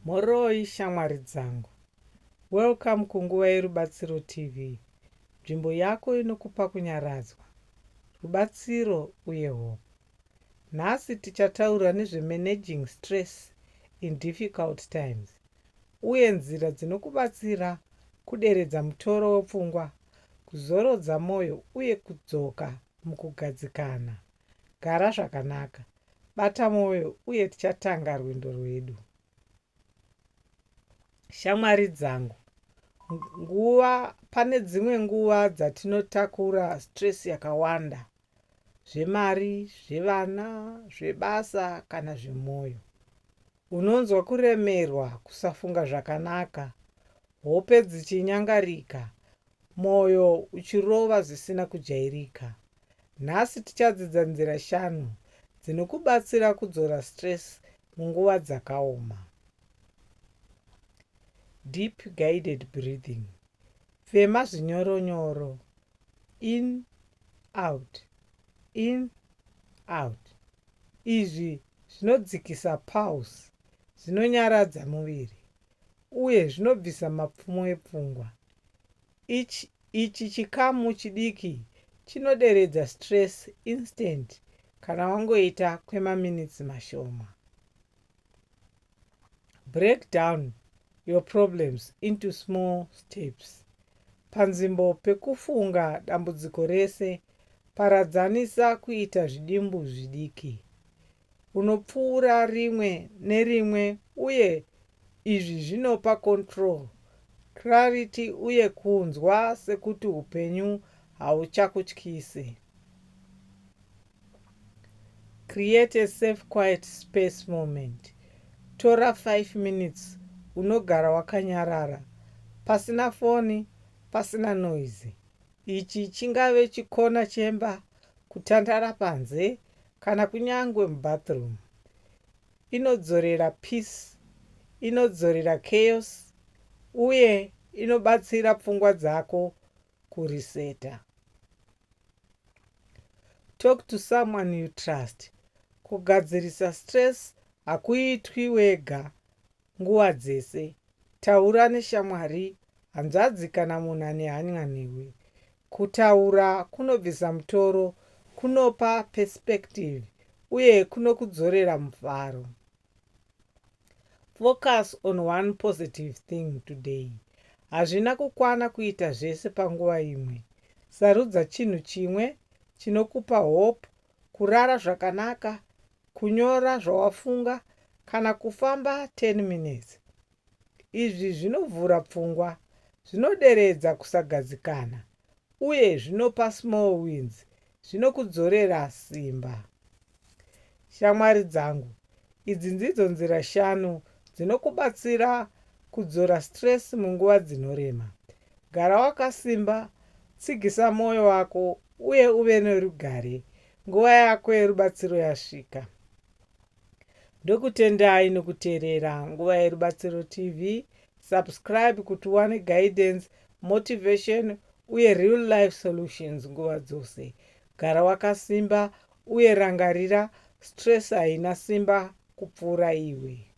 Moroi shamwari dzangu. Welcome kunguva yerubatsiro TV. Nzvimbo yako inokupa kunyaradzwa, rubatsiro uye hope. Nhasi tichataura nezvemanaging stress in difficult times uye nzira dzinokubatsira kuderedza mutoro wepfungwa, kuzorodza mwoyo uye kudzoka mukugadzikana. Gara zvakanaka, bata mwoyo uye tichatanga rwendo rwedu. Shamwari dzangu, pane dzimwe nguva dzatinotakura stress yakawanda, zvemari, zvevana, zvebasa kana zvemwoyo. Unonzwa kuremerwa, kusafunga zvakanaka, hope dzichinyangarika, mwoyo uchirova zvisina kujairika. Nhasi tichadzidza nzira 5 dzinokubatsira kudzora stress munguva dzakaoma. Deep guided breathing. Fema zvinyoronyoro. In, out. In, out. Izvi zvinodzikisa pulse, zvinonyaradza muviri, uye zvinobvisa mapfumo epfungwa. Ichi chikamu chidiki chinoderedza stress instant kana wangoita kwemaminitsi mashoma. Break down your problems into small steps. Panzvimbo pekufunga dambudziko rese, paradzanisa kuita zvidimbu zvidiki. Unopfuura rimwe nerimwe uye izvi zvinopa control, clarity uye kunzwa sekuti upenyu hauchakutyise. Create a safe quiet space moment. Tora 5 minutes unogara wakanyarara, pasina foni, pasina noise. Ichi chingave chikona chemba, kutandara panze, kana kunyangwe mubathroom. Inodzorera peace, inodzorera chaos, uye inobatsira pfungwa dzako kuriseta. Talk to someone you trust. Kugadzirisa stress hakuitwi wega nguva dzese. Taura neshamwari, hanzvadzi kana munhu ane hanya newe. Kutaura kunobvisa mutoro, kunopa perspective uye kunokudzorera mufaro. Focus on one positive thing today. Hazvina kukwana kuita zvese panguva imwe. Sarudza chinhu chimwe chinokupa hope, kurara zvakanaka, kunyora zvawafunga, kana kufamba 10 minutes. Izvi zvinovhura pfungwa, zvinoderedza kusagadzikana, uye zvinopa small wins, zvinokudzorera simba. Shamwari dzangu, idzi ndidzo nzira 5 dzinokubatsira kudzora stress munguva dzinorema. Gara wakasimba, tsigisa mwoyo wako uye uve nerugare. Nguva yako yerubatsiro yasvika. Ndokutendai nokuteerera nguva yerubatsiro TV. Subscribe kuti uwane guidance, motivation uye real life solutions nguva dzose. Gara wakasimba uye rangarira, stress haina simba kupfuura iwe.